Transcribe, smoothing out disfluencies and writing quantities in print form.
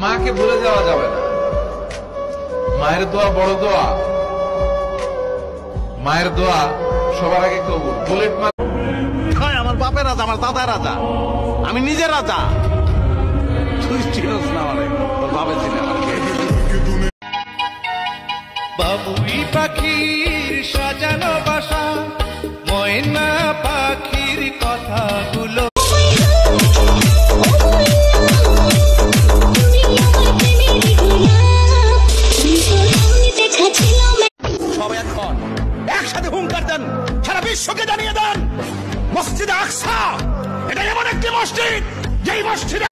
মাকে ভুলে যাওয়া যাবে না। মায়ের দোয়া বড় দোয়া, মায়ের দোয়া সবার আগে কবুল। বুলেট মার আমার বাপের রাজা, আমার দাদা রাজা, আমি নিজে রাজা। তুই চিনস না আমারে, তোর বাবা চিনে আমাকে। বাবুই পাখির সাজানো বাসা, ময়না পাখির কথাগুলো সবাই এখন একসাথে হুঙ্কার দেন, সারা বিশ্বকে জানিয়ে দেন মসজিদে আকসা এটা এমন একটি মসজিদ যেই মসজিদে